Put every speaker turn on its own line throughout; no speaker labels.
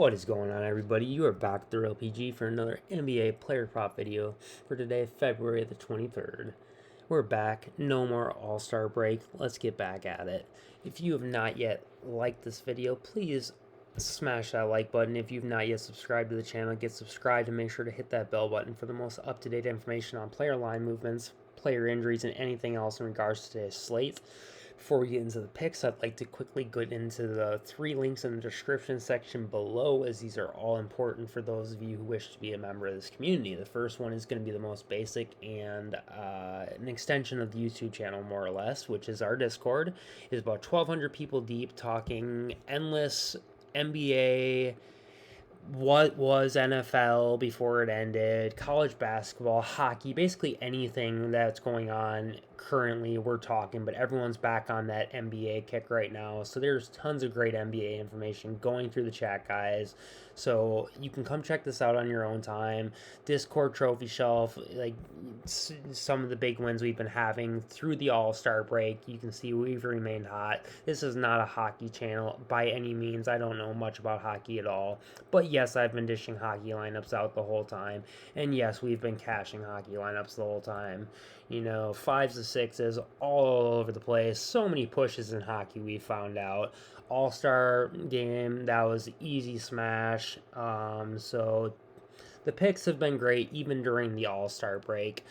What is going on, everybody? You are back at TheReal PG for another NBA player prop video for today, February the 23rd. We're back. No more All-Star break. Let's get back at it. If you have not yet liked this video, please smash that like button. If you've not yet subscribed to the channel, get subscribed and make sure to hit that bell button for the most up-to-date information on player line movements, player injuries, and anything else in regards to today's slate. Before we get into the picks, I'd like to quickly get into the 3 links in the description section below, as these are all important for those of you who wish to be a member of this community. The first one is going to be the most basic and an extension of the YouTube channel, more or less, which is our Discord. It's about 1,200 people deep, talking endless NBA, what was NFL before it ended, college basketball, hockey, basically anything that's going on currently we're talking, but everyone's back on that NBA kick right now. So there's tons of great NBA information going through the chat, guys. So you can come check this out on your own time. Discord trophy shelf, like some of the big wins we've been having through the All-Star break. You can see we've remained hot. This is not a hockey channel by any means. I don't know much about hockey at all. But yes, I've been dishing hockey lineups out the whole time. And yes, we've been cashing hockey lineups the whole time. You know, 5s to 6s all over the place. So many pushes in hockey we found out. All-Star game, that was easy smash. So the picks have been great even during the All-Star break.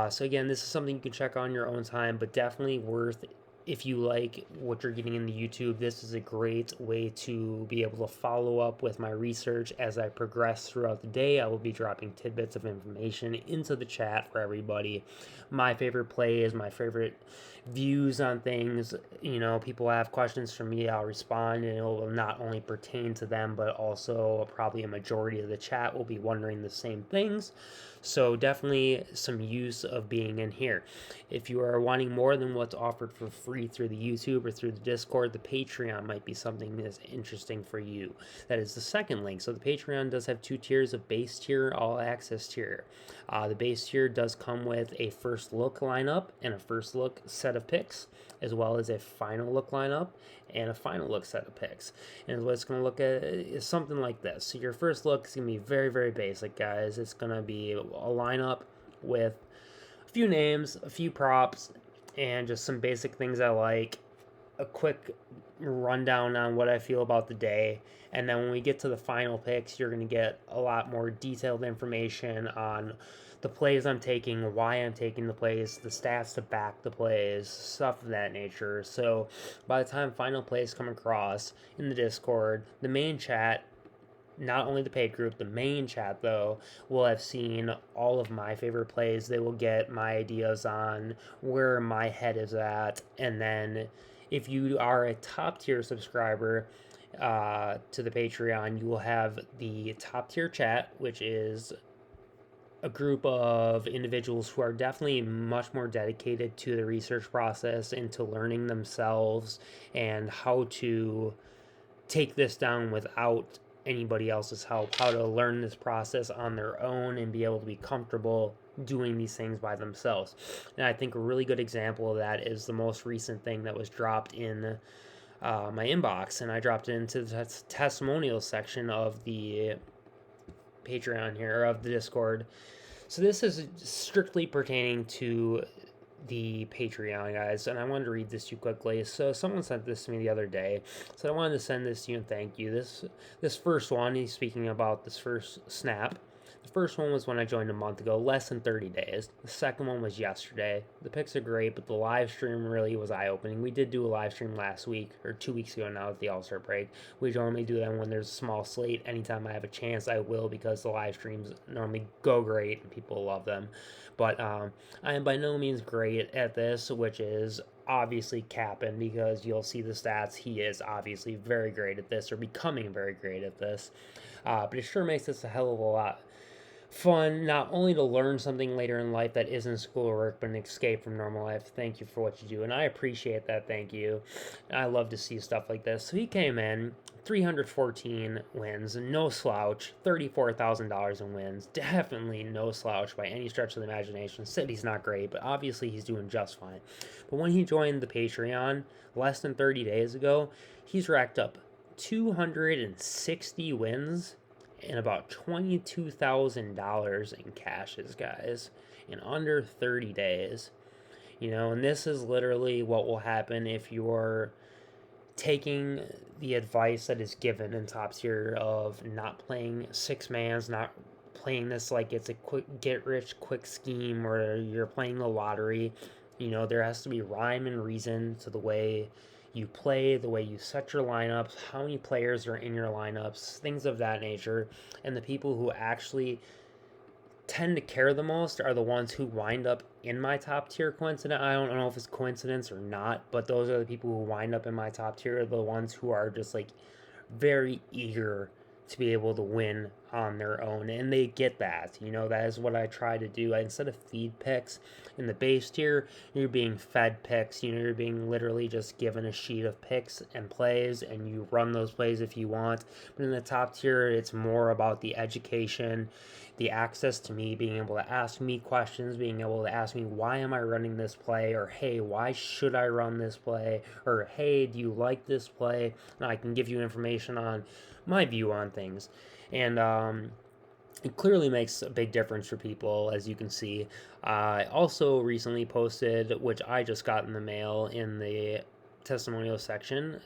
So again, this is something you can check on your own time, but definitely worth. If you like what you're getting in the YouTube, this is a great way to be able to follow up with my research as I progress throughout the day. I will be dropping tidbits of information into the chat for everybody. My favorite plays, my favorite views on things. You know, people have questions for me, I'll respond, and it will not only pertain to them, but also probably a majority of the chat will be wondering the same things. So definitely some use of being in here. If you are wanting more than what's offered for free through the YouTube or through the Discord, the Patreon might be something that's interesting for you. That is the second link. So the Patreon does have 2 tiers: of base tier, all access tier. The base tier does come with a first look lineup and a first look set of picks, as well as a final look lineup and a final look set of picks. And what it's going to look at is something like this. So your first look is going to be very, very basic, guys. It's going to be a lineup with a few names, a few props, and just some basic things I like, a quick rundown on what I feel about the day. And then when we get to the final picks, you're going to get a lot more detailed information on the plays I'm taking, why I'm taking the plays, the stats to back the plays, stuff of that nature. So by the time final plays come across in the Discord, the main chat, not only the paid group, the main chat though, will have seen all of my favorite plays. They will get my ideas on where my head is at. And then if you are a top tier subscriber to the Patreon, you will have the top tier chat, which is a group of individuals who are definitely much more dedicated to the research process and to learning themselves and how to take this down without anybody else's help, how to learn this process on their own and be able to be comfortable doing these things by themselves. And I think a really good example of that is the most recent thing that was dropped in my inbox, and I dropped it into the testimonial section of the Patreon here, of the Discord. So this is strictly pertaining to the Patreon, guys, and I wanted to read this to you quickly. So someone sent this to me the other day, so I wanted to send this to you and thank you. This first one, he's speaking about this first snap. The first one was when I joined a month ago, less than 30 days. The second one was yesterday. The picks are great, but the live stream really was eye-opening. We did do a live stream last week, or 2 weeks ago now, at the All-Star break. We normally do them when there's a small slate. Anytime I have a chance, I will, because the live streams normally go great and people love them. But I am by no means great at this, which is obviously capping, because you'll see the stats. He is obviously very great at this, or becoming very great at this. But it sure makes this a hell of a lot fun, not only to learn something later in life that isn't schoolwork, but an escape from normal life. Thank you for what you do, and I appreciate that. Thank you. I love to see stuff like this. So he came in 314 wins, no slouch, $34,000 in wins. Definitely no slouch by any stretch of the imagination. Said he's not great, but obviously he's doing just fine. But when he joined the Patreon less than 30 days ago, he's racked up 260 wins and about $22,000 in cashes, guys, in under 30 days. And this is literally what will happen if you're taking the advice that is given in top tier of not playing six mans, not playing this like it's a quick get rich quick scheme or you're playing the lottery. There has to be rhyme and reason to the way you play, the way you set your lineups, how many players are in your lineups, things of that nature. And the people who actually tend to care the most are the ones who wind up in my top tier. Coincident, I don't know if it's coincidence or not, but those are the people who wind up in my top tier, the ones who are just like very eager to be able to win on their own, and they get that. That is what I try to do. Instead of feed picks in the base tier, you're being fed picks. You're being literally just given a sheet of picks and plays, and you run those plays if you want. But in the top tier, it's more about the education, the access to me, being able to ask me questions, being able to ask me, why am I running this play? Or, hey, why should I run this play? Or, hey, do you like this play? And I can give you information on my view on things. And it clearly makes a big difference for people, as you can see. I also recently posted, which I just got in the mail in the testimonial section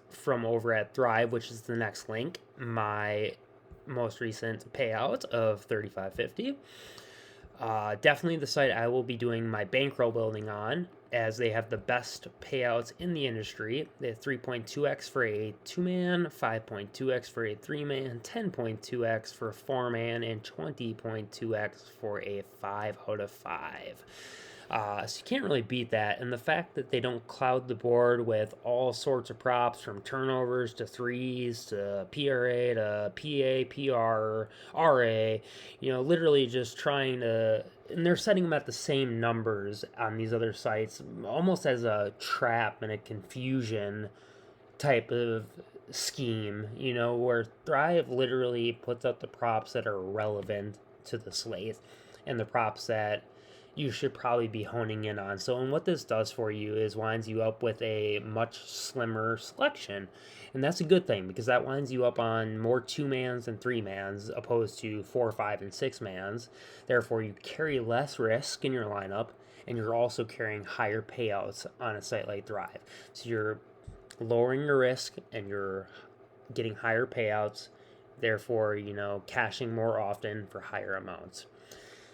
from over at Thrive, which is the next link, my most recent payout of $35.50. Definitely the site I will be doing my bankroll building on, as they have the best payouts in the industry. They have 3.2x for a 2-man, 5.2x for a 3-man, 10.2x for a 4-man, and 20.2x for a 5 out of 5. So you can't really beat that. And the fact that they don't cloud the board with all sorts of props, from turnovers to threes to PRA to PA, PR, RA, literally just trying to, and they're setting them at the same numbers on these other sites, almost as a trap and a confusion type of scheme, where Thrive literally puts out the props that are relevant to the slate and the props that you should probably be honing in on. So, and what this does for you is winds you up with a much slimmer selection. And that's a good thing, because that winds you up on more 2-mans and 3-mans opposed to 4, 5, and 6-mans. Therefore, you carry less risk in your lineup, and you're also carrying higher payouts on a site like Thrive. So you're lowering your risk and you're getting higher payouts, therefore, cashing more often for higher amounts.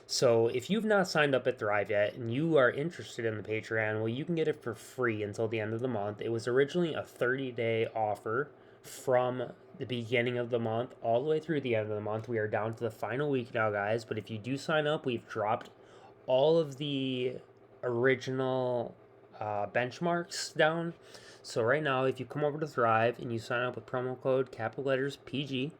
So if you've not signed up at Thrive yet and you are interested in the Patreon, well, you can get it for free until the end of the month. It was originally a 30-day offer from the beginning of the month all the way through the end of the month. We are down to the final week now, guys. But if you do sign up, we've dropped all of the original benchmarks down. So right now, if you come over to Thrive and you sign up with promo code capital letters PG,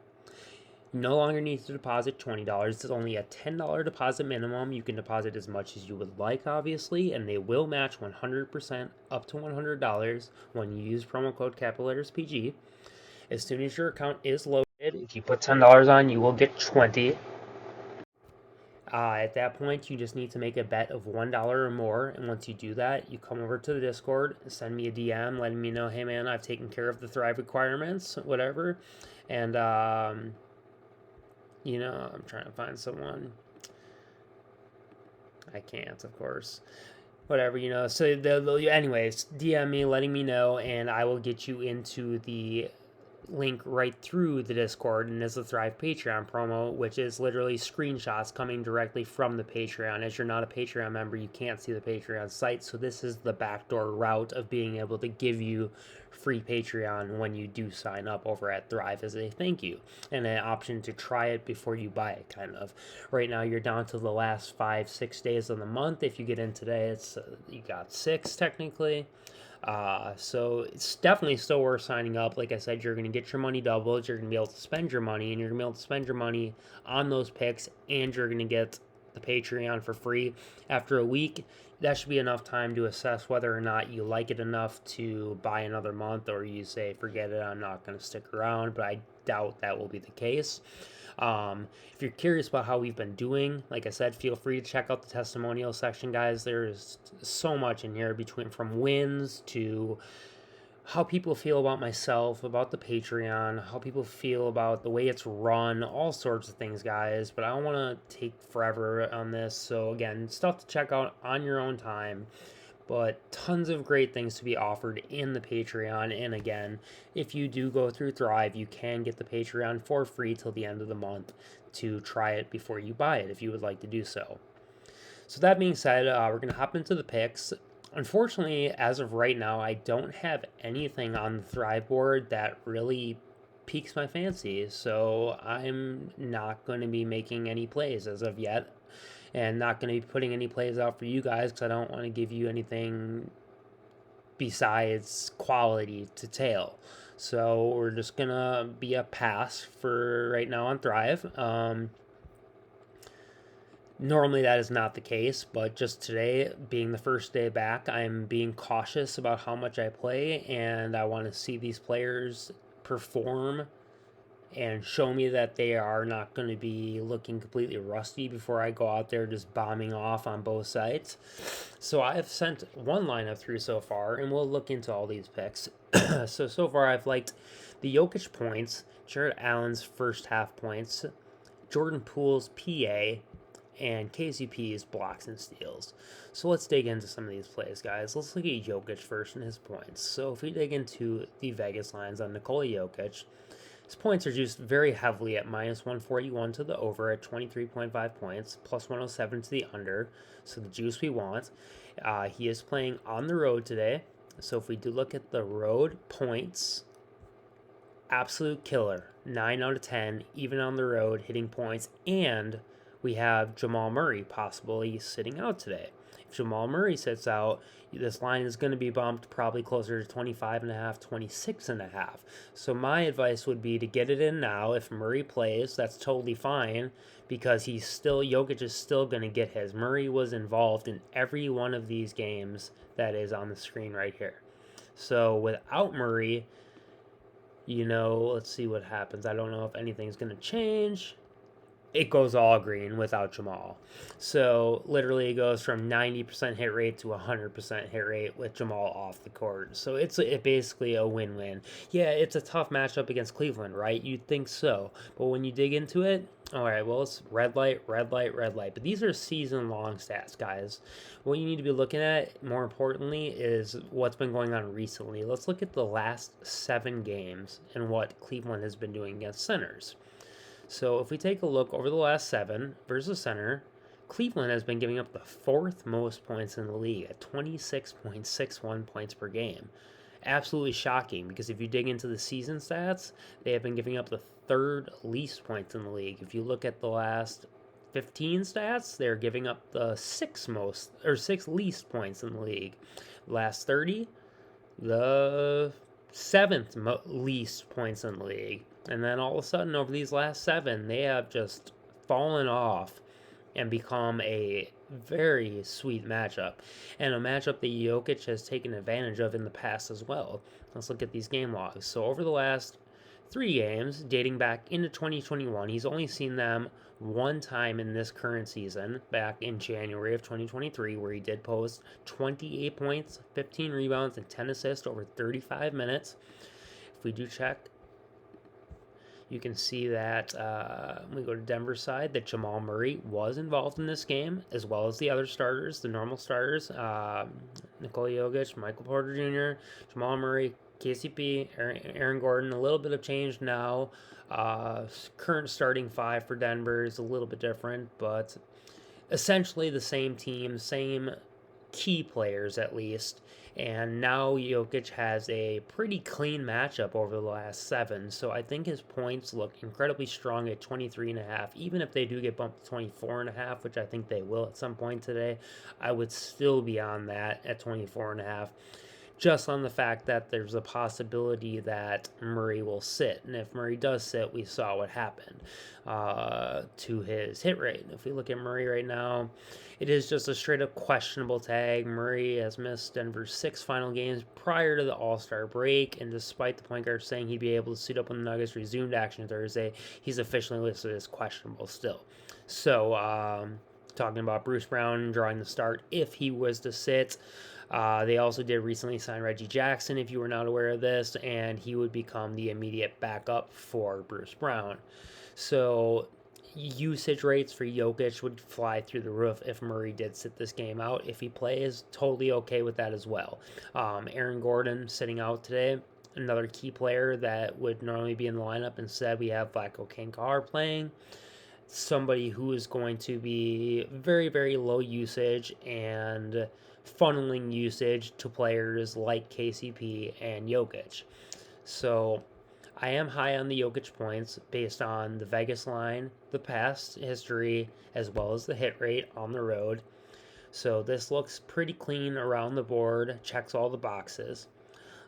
you no longer need to deposit $20. It's only a $10 deposit minimum. You can deposit as much as you would like, obviously, and they will match 100% up to $100 when you use promo code capital letters PG. As soon as your account is loaded, if you put $10 on, you will get $20. At that point, you just need to make a bet of $1 or more, and once you do that, you come over to the Discord, send me a DM letting me know, hey man, I've taken care of the Thrive requirements, whatever, and I'm trying to find someone. I can't, of course. Whatever, So, anyways, DM me, letting me know, and I will get you into the link right through the Discord, and it's the Thrive Patreon promo, which is literally screenshots coming directly from the Patreon. As you're not a Patreon member, you can't see the Patreon site, so this is the backdoor route of being able to give you free Patreon when you do sign up over at Thrive as a thank you, and an option to try it before you buy it, kind of. Right now, you're down to the last 5-6 days of the month. If you get in today, it's you got 6 technically. So it's definitely still worth signing up. Like I said, you're going to get your money doubled. You're going to be able to spend your money, and you're going to be able to spend your money on those picks, and you're going to get the Patreon for free. After a week, that should be enough time to assess whether or not you like it enough to buy another month, or you say, forget it, I'm not going to stick around, but I doubt that will be the case. If you're curious about how we've been doing, like I said, feel free to check out the testimonial section, guys. There's so much in here, from wins to how people feel about myself, about the Patreon, how people feel about the way it's run, all sorts of things, guys. But I don't want to take forever on this. So, again, stuff to check out on your own time. But tons of great things to be offered in the Patreon. And again, if you do go through Thrive, you can get the Patreon for free till the end of the month to try it before you buy it if you would like to do so. So that being said, we're going to hop into the picks. Unfortunately, as of right now, I don't have anything on the Thrive board that really piques my fancy. So I'm not going to be making any plays as of yet, and not going to be putting any plays out for you guys because I don't want to give you anything besides quality to tail. So we're just going to be a pass for right now on Thrive. Normally that is not the case, but just today, being the first day back, I'm being cautious about how much I play, and I want to see these players perform and show me that they are not going to be looking completely rusty before I go out there just bombing off on both sides. So I've sent one lineup through so far, and we'll look into all these picks. So far I've liked the Jokic points, Jared Allen's first half points, Jordan Poole's PA, and KCP's blocks and steals. So let's dig into some of these plays, guys. Let's look at Jokic first and his points. So if we dig into the Vegas lines on Nikola Jokic, his points are juiced very heavily at minus 141 to the over at 23.5 points, plus 107 to the under, so the juice we want. He is playing on the road today, so if we do look at the road points, absolute killer, 9 out of 10, even on the road, hitting points, and we have Jamal Murray possibly sitting out today. If Jamal Murray sits out, this line is going to be bumped probably closer to 25.5, 26.5. So my advice would be to get it in now. If Murray plays, that's totally fine because Jokic is still going to get his. Murray was involved in every one of these games that is on the screen right here. So without Murray, let's see what happens. I don't know if anything's going to change. It goes all green without Jamal. So literally it goes from 90% hit rate to 100% hit rate with Jamal off the court. So it's basically a win-win. Yeah, it's a tough matchup against Cleveland, right? You'd think so. But when you dig into it, all right, well, it's red light, red light, red light. But these are season-long stats, guys. What you need to be looking at, more importantly, is what's been going on recently. Let's look at the last 7 games and what Cleveland has been doing against centers. So if we take a look over the last 7 versus center, Cleveland has been giving up the 4th most points in the league at 26.61 points per game. Absolutely shocking because if you dig into the season stats, they have been giving up the 3rd least points in the league. If you look at the last 15 stats, they're giving up the 6th least points in the league. Last 30, the 7th least points in the league. And then all of a sudden, over these last 7, they have just fallen off and become a very sweet matchup. And a matchup that Jokic has taken advantage of in the past as well. Let's look at these game logs. So over the last 3 games, dating back into 2021, he's only seen them one time in this current season, back in January of 2023, where he did post 28 points, 15 rebounds, and 10 assists over 35 minutes. If we do check, you can see that we go to Denver's side, that Jamal Murray was involved in this game, as well as the other starters, the normal starters, Nikola Jokic, Michael Porter Jr., Jamal Murray, KCP, Aaron Gordon. A little bit of change now. Current starting 5 for Denver is a little bit different, but essentially the same team, same key players at least. And now Jokic has a pretty clean matchup over the last 7. So I think his points look incredibly strong at 23.5. Even if they do get bumped to 24.5, which I think they will at some point today, I would still be on that at 24.5. Just on the fact that there's a possibility that Murray will sit. And if Murray does sit, we saw what happened to his hit rate. If we look at Murray right now, it is just a straight up questionable tag. Murray has missed Denver's 6 final games prior to the All-Star break, and despite the point guard saying he'd be able to suit up when the Nuggets resumed action Thursday, he's officially listed as questionable still. So, talking about Bruce Brown drawing the start if he was to sit. They also did recently sign Reggie Jackson, if you were not aware of this, and he would become the immediate backup for Bruce Brown. So usage rates for Jokic would fly through the roof if Murray did sit this game out. If he plays, totally okay with that as well. Aaron Gordon sitting out today, another key player that would normally be in the lineup. Instead, we have Vlatko Kankar playing. Somebody who is going to be very, very low usage and funneling usage to players like KCP and Jokic. So I am high on the Jokic points based on the Vegas line, the past history, as well as the hit rate on the road. So this looks pretty clean around the board, checks all the boxes.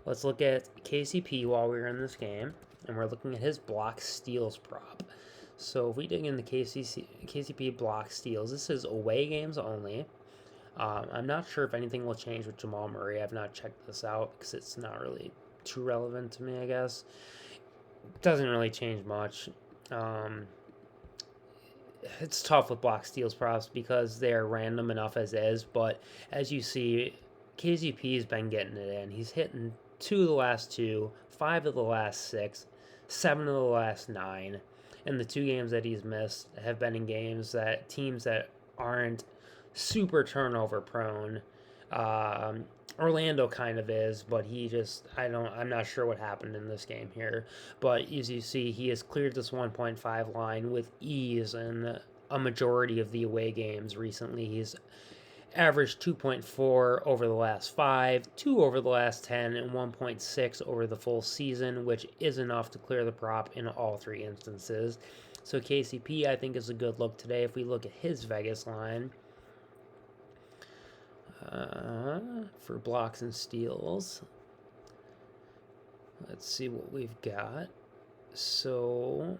Let's look at KCP while we're in this game, and we're looking at his block steals prop. So if we dig into KCP block steals, this is away games only. I'm not sure if anything will change with Jamal Murray. I've not checked this out because it's not really too relevant to me, I guess. Doesn't really change much. It's tough with block steals props because they're random enough as is, but as you see, KCP's been getting it in. He's hitting 2 of the last 2, 5 of the last 6, 7 of the last 9, and the 2 games that he's missed have been in games that teams that aren't super turnover prone. Orlando kind of is, but I'm not sure what happened in this game here. But as you see, he has cleared this 1.5 line with ease in a majority of the away games recently. He's averaged 2.4 over the last 5, 2 over the last 10, and 1.6 over the full season, which is enough to clear the prop in all 3 instances. So KCP, I think, is a good look today. If we look at his Vegas line, for blocks and steals, let's see what we've got. So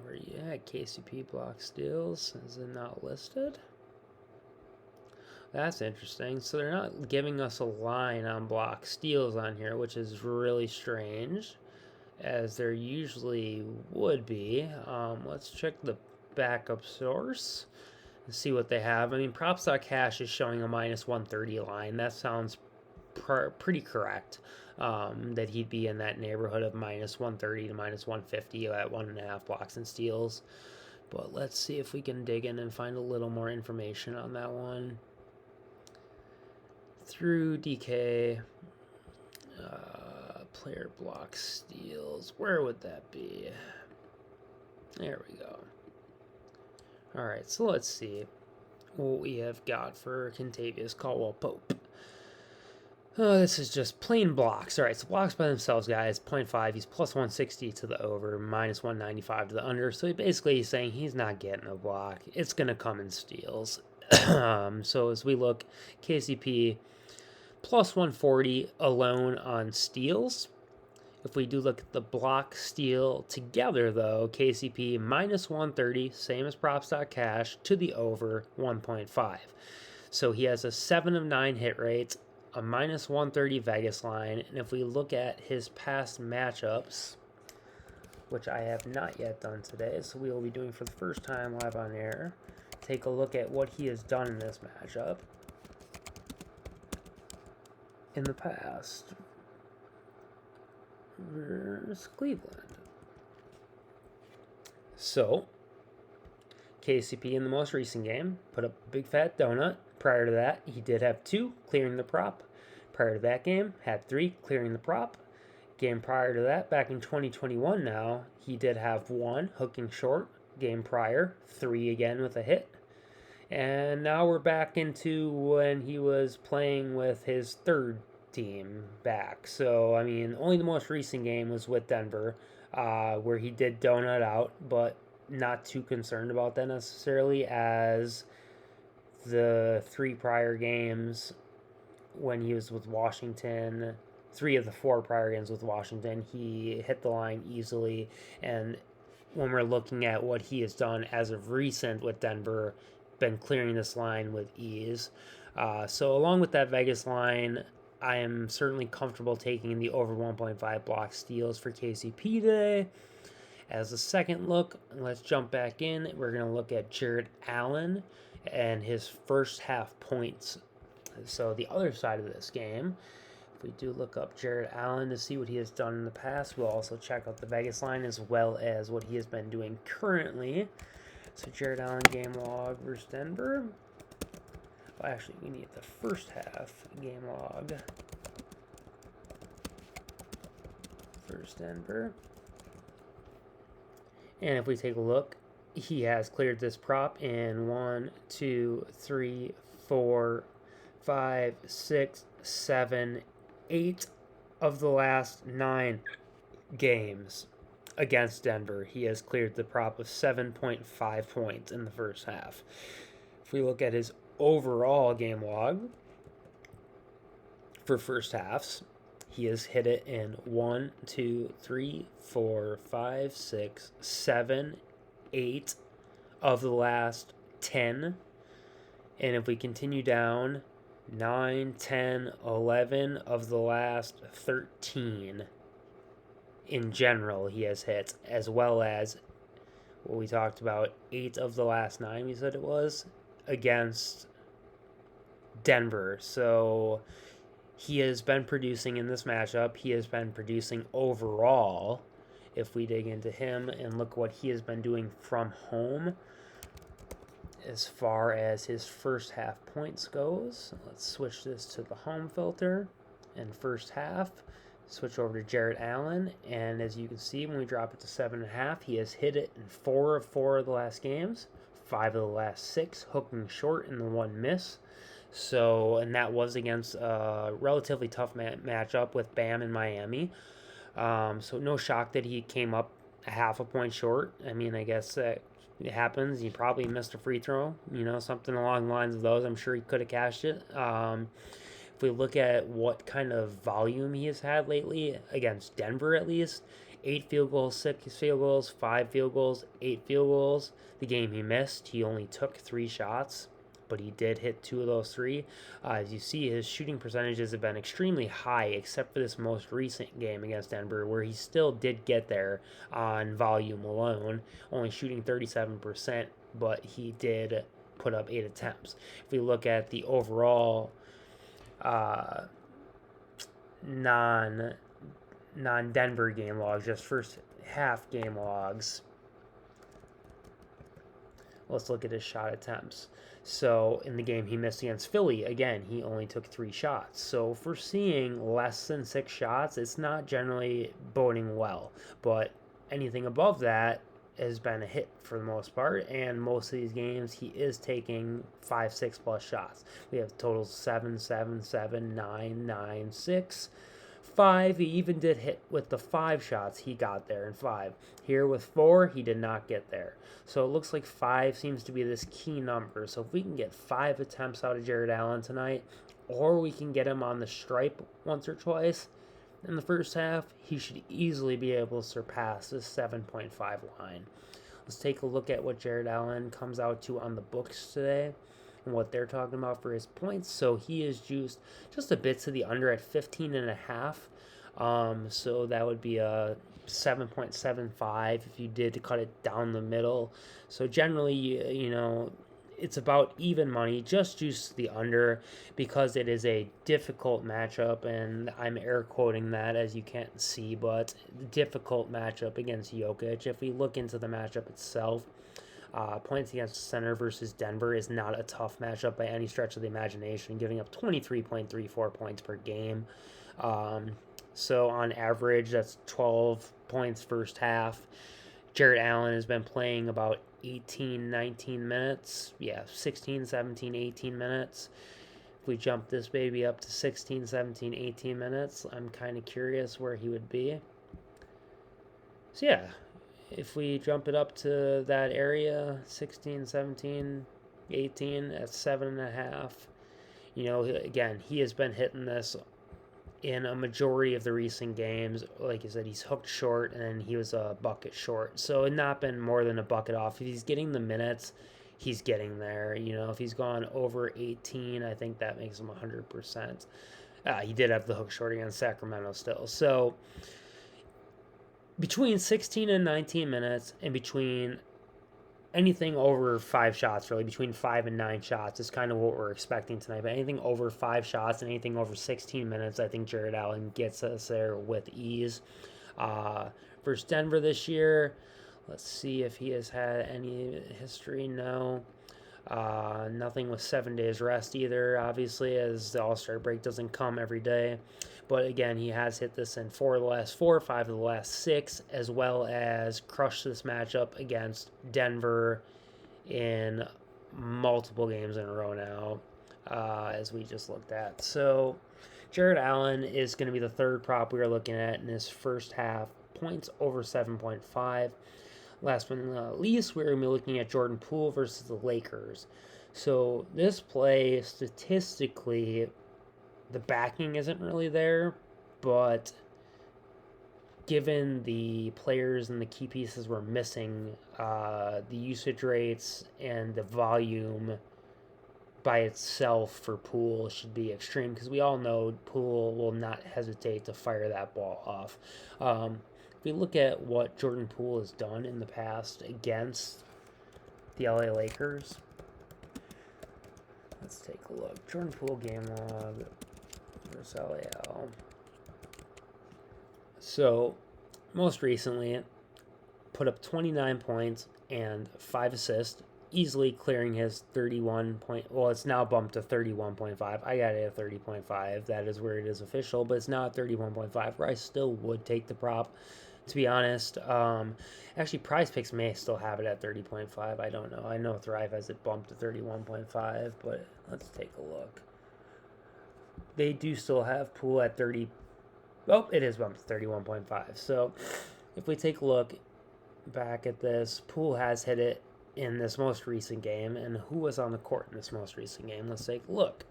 where you at? KCP block steals, is it not listed? That's interesting. So they're not giving us a line on block steals on here, which is really strange, as there usually would be. Let's check the backup source and see what they have. I mean, props.cash is showing a minus 130 line. That sounds pretty correct, that he'd be in that neighborhood of minus 130 to minus 150 at 1.5 blocks and steals. But let's see if we can dig in and find a little more information on that one. Through DK, player block steals, where would that be? There we go. Alright, so let's see what we have got for Kentavious Caldwell-Pope. This is just plain blocks. Alright, so blocks by themselves, guys, 0.5. He's plus 160 to the over, minus 195 to the under. So basically he's saying he's not getting a block. It's going to come in steals. So as we look, KCP plus 140 alone on steals. If we do look at the block steal together, though, KCP minus 130, same as props.cash, to the over 1.5. So he has a 7 of 9 hit rate, a minus 130 Vegas line, and if we look at his past matchups, which I have not yet done today, so we will be doing for the first time live on air, take a look at what he has done in this matchup in the past versus Cleveland. So, KCP in the most recent game put up a big fat donut. Prior to that, he did have 2, clearing the prop. Prior to that game, had 3, clearing the prop. Game prior to that, back in 2021 now, he did have 1, hooking short. Game prior, 3 again with a hit. And now we're back into when he was playing with his third team back. So, I mean, only the most recent game was with Denver, where he did donut out, but not too concerned about that necessarily, as the 3 prior games when he was with Washington, 3 of the 4 prior games with Washington, he hit the line easily. And when we're looking at what he has done as of recent with Denver, been clearing this line with ease. So along with that Vegas line, I am certainly comfortable taking the over 1.5 block steals for KCP today. As a second look, let's jump back in. We're going to look at Jared Allen and his first half points. So the other side of this game, if we do look up Jared Allen to see what he has done in the past, we'll also check out the Vegas line as well as what he has been doing currently. So Jared Allen game log versus Denver. Well, actually, we need the first half game log versus Denver. And if we take a look, he has cleared this prop in 1, 2, 3, 4, 5, 6, 7, 8 of the last 9 games against Denver. He has cleared the prop of 7.5 points in the first half. If we look at his overall game log for first halves, he has hit it in 1, 2, 3, 4, 5, 6, 7, 8 of the last 10. And if we continue down, 9, 10, 11 of the last 13 in general he has hit, as well as what we talked about, 8 of the last 9, we said it was, against Denver. So he has been producing in this matchup. He has been producing overall. If we dig into him and look what he has been doing from home as far as his first half points goes, let's switch this to the home filter and first half. Switch over to Jared Allen, and as you can see, when we drop it to 7.5, he has hit it in 4 of 4 of the last games, 5 of the last 6, hooking short in the 1 miss. So, and that was against a relatively tough matchup with Bam in Miami. So no shock that he came up a half a point short. I mean, I guess that it happens. He probably missed a free throw, something along the lines of those. I'm sure he could have cashed it. If we look at what kind of volume he has had lately, against Denver at least, 8 field goals, 6 field goals, 5 field goals, 8 field goals. The game he missed, he only took 3 shots, but he did hit 2 of those 3. As you see, his shooting percentages have been extremely high, except for this most recent game against Denver, where he still did get there on volume alone, only shooting 37%, but he did put up 8 attempts. If we look at the overall non-Denver game logs, just first half game logs, let's look at his shot attempts. So in the game he missed against Philly, again, he only took 3 shots. So if we're seeing less than 6 shots, it's not generally boding well. But anything above that has been a hit for the most part, and most of these games he is taking 5, 6 plus shots. We have totals 7, 7, 7, 9, 9, 6, 5. He even did hit with the 5 shots he got there in 5. Here with 4, he did not get there. So it looks like 5 seems to be this key number. So if we can get 5 attempts out of Jared Allen tonight, or we can get him on the stripe once or twice in the first half, he should easily be able to surpass this 7.5 line. Let's take a look at what Jared Allen comes out to on the books today and what they're talking about for his points. So he is juiced just a bit to the under at 15.5. So that would be a 7.75 if you did to cut it down the middle. So generally, it's about even money, just juice the under, because it is a difficult matchup, and I'm air quoting that as you can't see, but difficult matchup against Jokic. If we look into the matchup itself, points against center versus Denver is not a tough matchup by any stretch of the imagination, giving up 23.34 points per game. So on average, that's 12 points first half. Jared Allen has been playing about 18, 19 minutes. 16, 17, 18 minutes. If we jump this baby up to 16, 17, 18 minutes, I'm kind of curious where he would be. So if we jump it up to that area, 16, 17, 18, at 7.5, again, he has been hitting this in a majority of the recent games. Like I said, he's hooked short, and he was a bucket short. So it not been more than a bucket off. If he's getting the minutes, he's getting there. If he's gone over 18, I think that makes him 100%. He did have the hook short against Sacramento still. So between 16 and 19 minutes, and between anything over 5 shots, really, between 5 and 9 shots is kind of what we're expecting tonight. But anything over 5 shots and anything over 16 minutes, I think Jared Allen gets us there with ease. Versus Denver this year, let's see if he has had any history. No. Nothing with 7 days rest either, obviously, as the All-Star break doesn't come every day. But again, he has hit this in 4 of the last 4, 5 of the last 6, as well as crushed this matchup against Denver in multiple games in a row now, as we just looked at. So Jared Allen is going to be the third prop we are looking at in this first half. Points over 7.5. Last but not least, we're going to be looking at Jordan Poole versus the Lakers. So this play, statistically, the backing isn't really there, but given the players and the key pieces we're missing, the usage rates and the volume by itself for Poole should be extreme, because we all know Poole will not hesitate to fire that ball off. If we look at what Jordan Poole has done in the past against the LA Lakers, let's take a look. Jordan Poole game log versus LAL. So, most recently, put up 29 points and 5 assists, easily clearing his 31 point. Well, it's now bumped to 31.5. I got it at 30.5. That is where it is official, but it's now at 31.5, where I still would take the prop, to be honest. Actually, Prizepicks may still have it at 30.5. I don't know. I know Thrive has it bumped to 31.5, but let's take a look. They do still have Poole at 30. Oh, it is bumped to 31.5. So if we take a look back at this, Poole has hit it in this most recent game. And who was on the court in this most recent game? Let's take a look.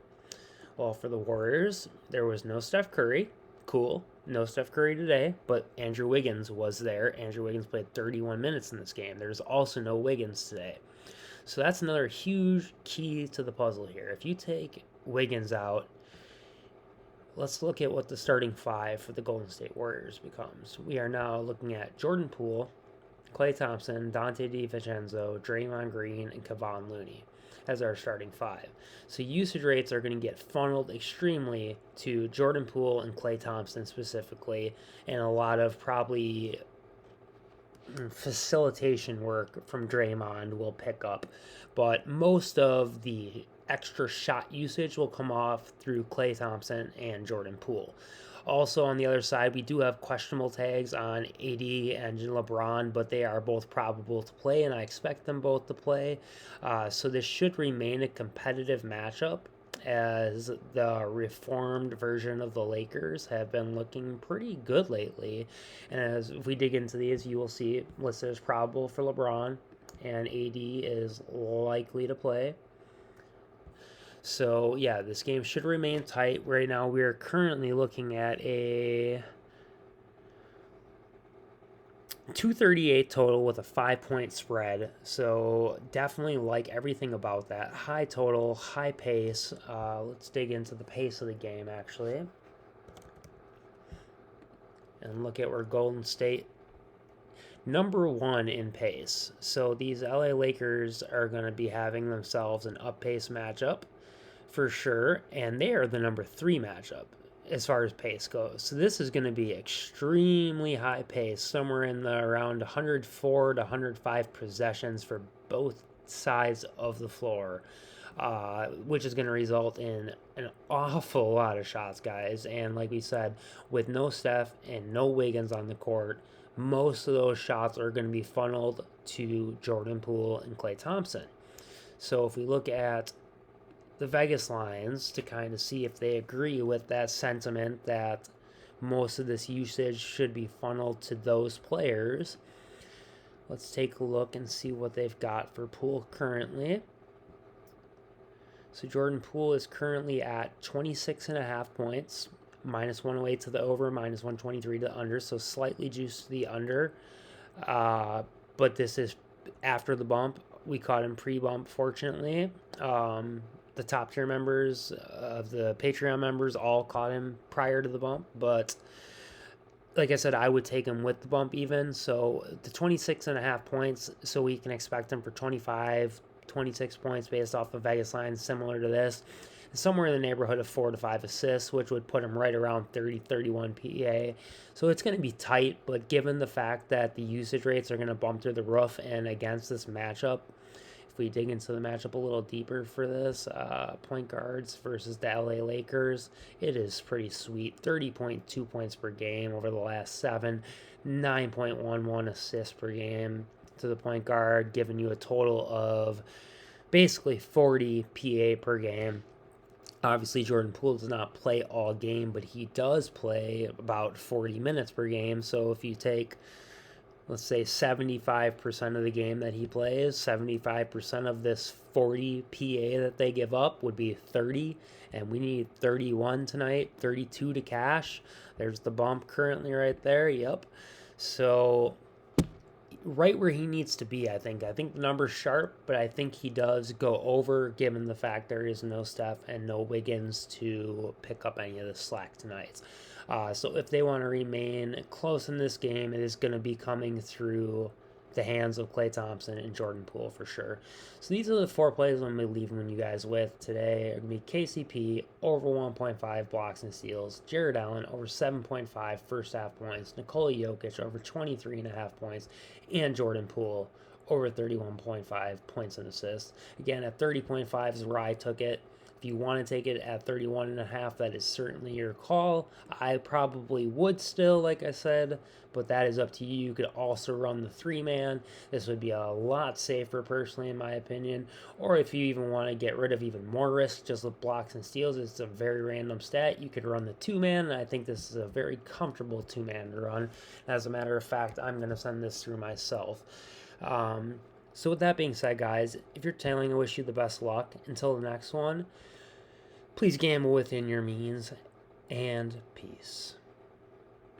Well, for the Warriors, there was no Steph Curry. Cool. No Steph Curry today, but Andrew Wiggins was there. Andrew Wiggins played 31 minutes in this game. There's also no Wiggins today. So that's another huge key to the puzzle here. If you take Wiggins out, let's look at what the starting 5 for the Golden State Warriors becomes. We are now looking at Jordan Poole, Klay Thompson, Dante DiVincenzo, Draymond Green, and Kevon Looney as our starting 5. So usage rates are going to get funneled extremely to Jordan Poole and Klay Thompson specifically, and a lot of probably facilitation work from Draymond will pick up. But most of the extra shot usage will come off through Klay Thompson and Jordan Poole. Also, on the other side, we do have questionable tags on AD and LeBron, but they are both probable to play, and I expect them both to play. So this should remain a competitive matchup, as the reformed version of the Lakers have been looking pretty good lately. And as we dig into these, you will see listed as probable for LeBron, and AD is likely to play. So, yeah, this game should remain tight. Right now, we are currently looking at a 238 total with a 5-point spread. So, definitely like everything about that. High total, high pace. Let's dig into the pace of the game, actually. And look at where Golden State number 1 in pace. So, these LA Lakers are going to be having themselves an up-pace matchup, for sure, and they are the number 3 matchup as far as pace goes. So this is going to be extremely high pace, somewhere in the around 104 to 105 possessions for both sides of the floor, which is going to result in an awful lot of shots, guys. And like we said, with no Steph and no Wiggins on the court, most of those shots are going to be funneled to Jordan Poole and Klay Thompson. So if we look at the Vegas lines to kind of see if they agree with that sentiment that most of this usage should be funneled to those players, let's take a look and see what they've got for Poole currently. So Jordan Poole is currently at 26.5 points, minus 108 to the over, minus 123 to the under, so slightly juiced to the under. But this is after the bump. We caught him pre-bump, fortunately. The top tier members of the Patreon members all caught him prior to the bump, but like I said, I would take him with the bump even. So the 26.5 points, so we can expect him for 25, 26 points based off of Vegas lines similar to this. Somewhere in the neighborhood of 4 to 5 assists, which would put him right around 30, 31 PEA. So it's going to be tight, but given the fact that the usage rates are going to bump through the roof and against this matchup, if we dig into the matchup a little deeper for this, point guards versus the LA Lakers, it is pretty sweet. 30.2 points per game over the last 7, 9.11 assists per game to the point guard, giving you a total of basically 40 PA per game. Obviously, Jordan Poole does not play all game, but he does play about 40 minutes per game. So if you take, let's say, 75% of the game that he plays, 75% of this 40 PA that they give up would be 30, and we need 31 tonight, 32 to cash. There's the bump currently right there. Yep. So right where he needs to be, I think. I think the number's sharp, but I think he does go over given the fact there is no Steph and no Wiggins to pick up any of the slack tonight. So if they want to remain close in this game, it is going to be coming through the hands of Klay Thompson and Jordan Poole for sure. So these are the 4 plays I'm going to be leaving you guys with today. It's going to be KCP over 1.5 blocks and steals, Jared Allen over 7.5 first half points, Nikola Jokic over 23.5 points, and Jordan Poole over 31.5 points and assists. Again, at 30.5 is where I took it. If you want to take it at 31.5, that is certainly your call. I probably would still, like I said, but that is up to you. You could also run the 3-man. This would be a lot safer, personally, in my opinion. Or if you even want to get rid of even more risk, just with blocks and steals, it's a very random stat. You could run the 2-man, and I think this is a very comfortable 2-man to run. As a matter of fact, I'm going to send this through myself. So with that being said, guys, if you're tailing, I wish you the best luck. Until the next one, please gamble within your means, and peace.